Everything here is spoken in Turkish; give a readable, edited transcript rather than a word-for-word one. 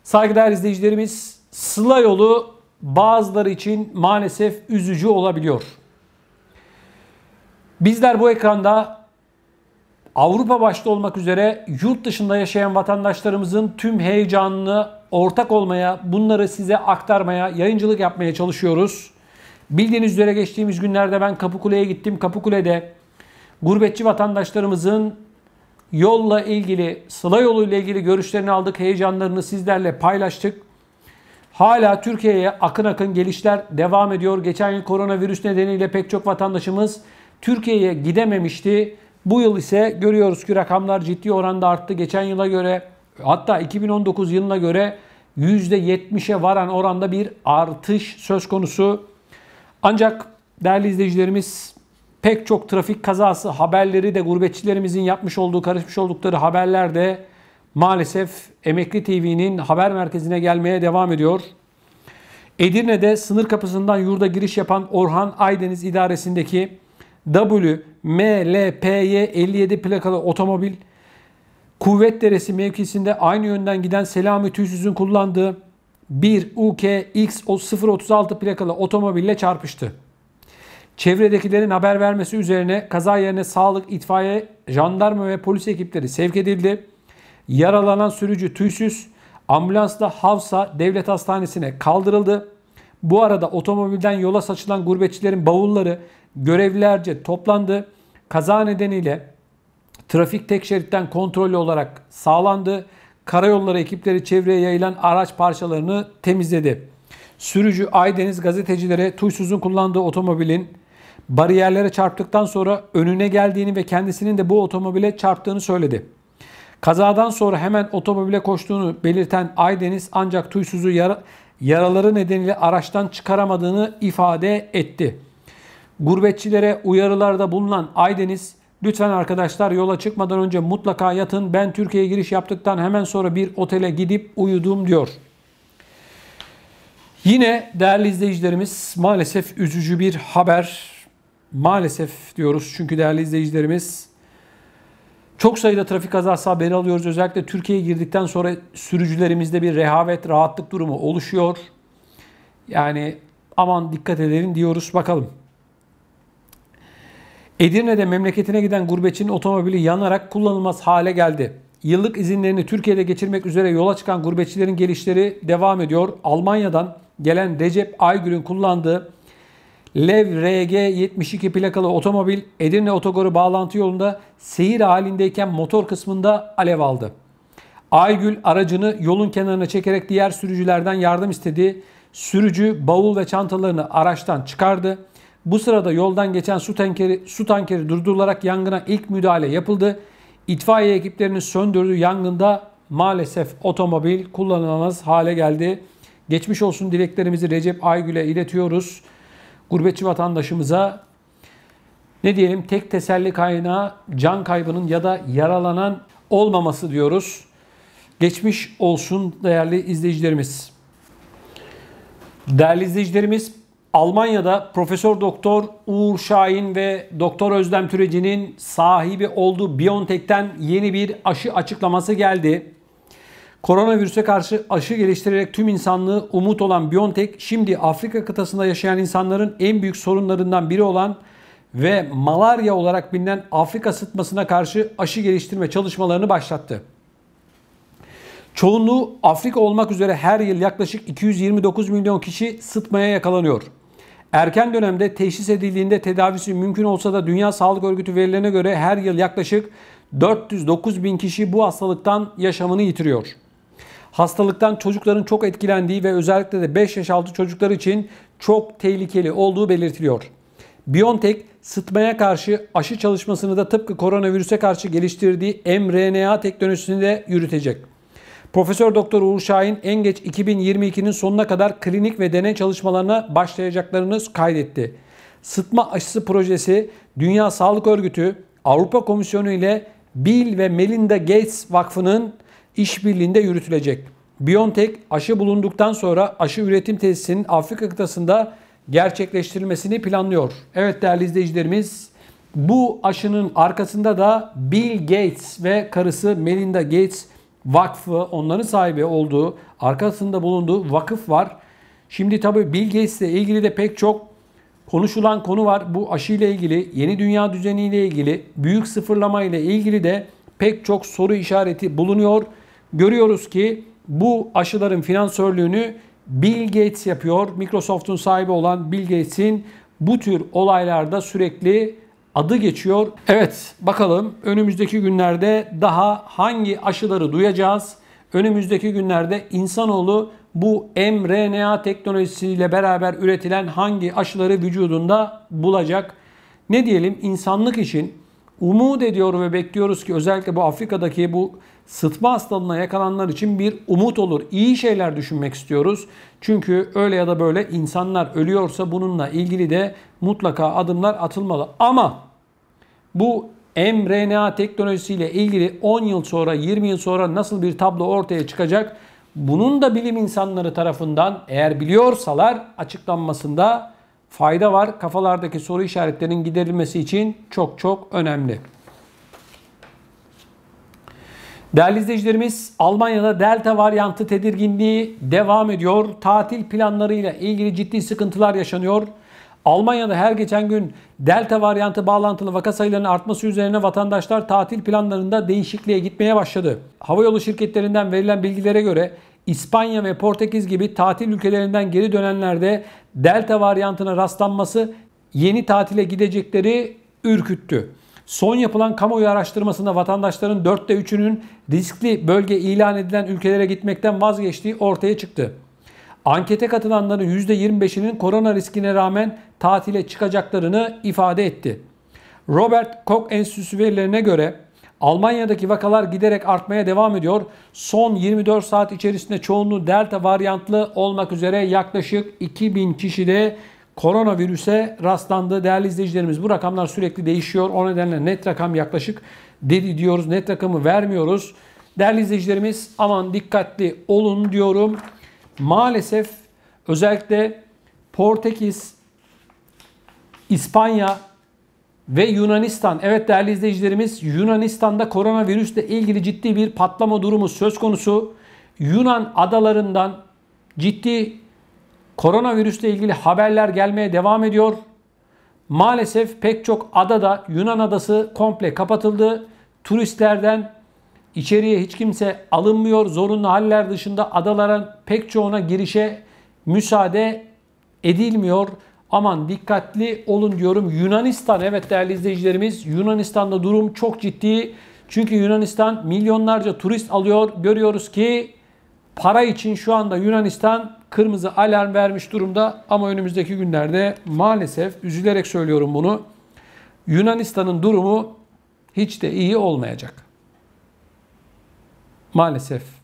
Saygıdeğer izleyicilerimiz, Sıla yolu bazıları için maalesef üzücü olabiliyor. Bizler bu ekranda Avrupa başta olmak üzere yurt dışında yaşayan vatandaşlarımızın tüm heyecanını ortak olmaya, bunları size aktarmaya, yayıncılık yapmaya çalışıyoruz. Bildiğiniz üzere geçtiğimiz günlerde ben Kapıkule'ye gittim. Kapıkule'de gurbetçi vatandaşlarımızın yolla ilgili, Sıla yolu ile ilgili görüşlerini aldık, heyecanlarını sizlerle paylaştık. Hala Türkiye'ye akın akın gelişler devam ediyor. Geçen yıl koronavirüs nedeniyle pek çok vatandaşımız Türkiye'ye gidememişti. Bu yıl ise görüyoruz ki rakamlar ciddi oranda arttı. Geçen yıla göre, hatta 2019 yılına göre %70'e varan oranda bir artış söz konusu. Ancak değerli izleyicilerimiz, pek çok trafik kazası haberleri de gurbetçilerimizin yapmış olduğu, karışmış oldukları haberler de maalesef Emekli TV'nin haber merkezine gelmeye devam ediyor. Edirne'de sınır kapısından yurda giriş yapan Orhan Aydeniz idaresindeki WMLPY 57 plakalı otomobil, Kuvvetderesi mevkisinde aynı yönden giden Selami Tüysüz'ün kullandığı bir UKX 036 plakalı otomobille çarpıştı. Çevredekilerin haber vermesi üzerine kaza yerine sağlık, itfaiye, jandarma ve polis ekipleri sevk edildi. Yaralanan sürücü Tüysüz ambulansla Havsa Devlet Hastanesi'ne kaldırıldı. Bu arada otomobilden yola saçılan gurbetçilerin bavulları görevlilerce toplandı. Kaza nedeniyle trafik tek şeritten kontrollü olarak sağlandı. Karayolları ekipleri çevreye yayılan araç parçalarını temizledi. Sürücü Aydeniz gazetecilere Tuysuz'un kullandığı otomobilin bariyerlere çarptıktan sonra önüne geldiğini ve kendisinin de bu otomobile çarptığını söyledi. Kazadan sonra hemen otomobile koştuğunu belirten Aydeniz ancak Tuysuz'u yaraları nedeniyle araçtan çıkaramadığını ifade etti. Gurbetçilere uyarılarda bulunan Aydeniz, lütfen arkadaşlar yola çıkmadan önce mutlaka yatın, ben Türkiye'ye giriş yaptıktan hemen sonra bir otele gidip uyudum diyor. Yine değerli izleyicilerimiz, maalesef üzücü bir haber. Maalesef diyoruz çünkü değerli izleyicilerimiz, çok sayıda trafik kazası haberi alıyoruz. Özellikle Türkiye'ye girdikten sonra sürücülerimizde bir rehavet, rahatlık durumu oluşuyor. Yani aman dikkat edelim diyoruz, bakalım. Edirne'de memleketine giden gurbetçinin otomobili yanarak kullanılmaz hale geldi. Yıllık izinlerini Türkiye'de geçirmek üzere yola çıkan gurbetçilerin gelişleri devam ediyor. Almanya'dan gelen Recep Aygül'ün kullandığı Lev RG 72 plakalı otomobil Edirne Otogarı bağlantı yolunda seyir halindeyken motor kısmında alev aldı. Aygül aracını yolun kenarına çekerek diğer sürücülerden yardım istedi. Sürücü bavul ve çantalarını araçtan çıkardı. Bu sırada yoldan geçen su tankeri durdurularak yangına ilk müdahale yapıldı. İtfaiye ekiplerinin söndürdüğü yangında maalesef otomobil kullanılamaz hale geldi. Geçmiş olsun dileklerimizi Recep Aygül'e iletiyoruz. Gurbetçi vatandaşımıza ne diyelim, tek teselli kaynağı can kaybının ya da yaralanan olmaması diyoruz. Geçmiş olsun değerli izleyicilerimiz. Değerli izleyicilerimiz, Almanya'da Profesör Doktor Uğur Şahin ve Doktor Özlem Türeci'nin sahibi olduğu BioNTech'ten yeni bir aşı açıklaması geldi. Koronavirüse karşı aşı geliştirerek tüm insanlığı umut olan BioNTech, şimdi Afrika kıtasında yaşayan insanların en büyük sorunlarından biri olan ve malaria olarak bilinen Afrika sıtmasına karşı aşı geliştirme çalışmalarını başlattı. Çoğunluğu Afrika olmak üzere her yıl yaklaşık 229 milyon kişi sıtmaya yakalanıyor. Erken dönemde teşhis edildiğinde tedavisi mümkün olsa da Dünya Sağlık Örgütü verilerine göre her yıl yaklaşık 409 bin kişi bu hastalıktan yaşamını yitiriyor. Hastalıktan çocukların çok etkilendiği ve özellikle de 5 yaş altı çocuklar için çok tehlikeli olduğu belirtiliyor. BioNTech sıtmaya karşı aşı çalışmasını da tıpkı koronavirüse karşı geliştirdiği mRNA teknolojisini de yürütecek. Profesör Doktor Uğur Şahin en geç 2022'nin sonuna kadar klinik ve deney çalışmalarına başlayacaklarını kaydetti. Sıtma aşısı projesi Dünya Sağlık Örgütü, Avrupa Komisyonu ile Bill ve Melinda Gates Vakfı'nın işbirliğinde yürütülecek. BioNTech aşı bulunduktan sonra aşı üretim tesisinin Afrika kıtasında gerçekleştirilmesini planlıyor. Evet değerli izleyicilerimiz, bu aşının arkasında da Bill Gates ve karısı Melinda Gates Vakfı, onların sahibi olduğu, arkasında bulunduğu vakıf var. Şimdi tabii Bill Gates ile ilgili de pek çok konuşulan konu var. Bu aşı ile ilgili, yeni dünya düzeni ile ilgili, büyük sıfırlama ile ilgili de pek çok soru işareti bulunuyor. Görüyoruz ki bu aşıların finansörlüğünü Bill Gates yapıyor. Microsoft'un sahibi olan Bill Gates'in bu tür olaylarda sürekli adı geçiyor. Evet, bakalım önümüzdeki günlerde daha hangi aşıları duyacağız? Önümüzdeki günlerde insanoğlu bu mRNA teknolojisiyle beraber üretilen hangi aşıları vücudunda bulacak? Ne diyelim, insanlık için umut ediyor ve bekliyoruz ki özellikle bu Afrika'daki bu sıtma hastalığına yakalananlar için bir umut olur. İyi şeyler düşünmek istiyoruz. Çünkü öyle ya da böyle insanlar ölüyorsa bununla ilgili de mutlaka adımlar atılmalı. Ama bu mRNA teknolojisiyle ilgili 10 yıl sonra, 20 yıl sonra nasıl bir tablo ortaya çıkacak? Bunun da bilim insanları tarafından eğer biliyorsalar açıklanmasında fayda var. Kafalardaki soru işaretlerinin giderilmesi için çok çok önemli. Değerli izleyicilerimiz, Almanya'da Delta varyantı tedirginliği devam ediyor. Tatil planlarıyla ilgili ciddi sıkıntılar yaşanıyor. Almanya'da her geçen gün Delta varyantı bağlantılı vaka sayılarının artması üzerine vatandaşlar tatil planlarında değişikliğe gitmeye başladı. Havayolu şirketlerinden verilen bilgilere göre İspanya ve Portekiz gibi tatil ülkelerinden geri dönenlerde Delta varyantına rastlanması yeni tatile gidecekleri ürküttü. Son yapılan kamuoyu araştırmasında vatandaşların 4'te 3'ünün riskli bölge ilan edilen ülkelere gitmekten vazgeçtiği ortaya çıktı. Ankete katılanların %25'inin korona riskine rağmen tatile çıkacaklarını ifade etti. Robert Koch Enstitüsü verilerine göre Almanya'daki vakalar giderek artmaya devam ediyor. Son 24 saat içerisinde çoğunluğu Delta varyantlı olmak üzere yaklaşık 2000 kişide koronavirüse rastlandı. Değerli izleyicilerimiz, bu rakamlar sürekli değişiyor. O nedenle net rakam yaklaşık diyoruz. Net rakamı vermiyoruz. Değerli izleyicilerimiz, aman dikkatli olun diyorum. Maalesef özellikle Portekiz, İspanya ve Yunanistan. Evet değerli izleyicilerimiz, Yunanistan'da koronavirüsle ilgili ciddi bir patlama durumu söz konusu. Yunan adalarından ciddi koronavirüsle ilgili haberler gelmeye devam ediyor. Maalesef pek çok adada, Yunan adası komple kapatıldı. Turistlerden içeriye hiç kimse alınmıyor. Zorunlu haller dışında adaların pek çoğuna girişe müsaade edilmiyor. Aman dikkatli olun diyorum. Yunanistan, evet değerli izleyicilerimiz, Yunanistan'da durum çok ciddi. Çünkü Yunanistan milyonlarca turist alıyor. Görüyoruz ki para için şu anda Yunanistan kırmızı alarm vermiş durumda. Ama önümüzdeki günlerde maalesef, üzülerek söylüyorum bunu, Yunanistan'ın durumu hiç de iyi olmayacak. Maalesef.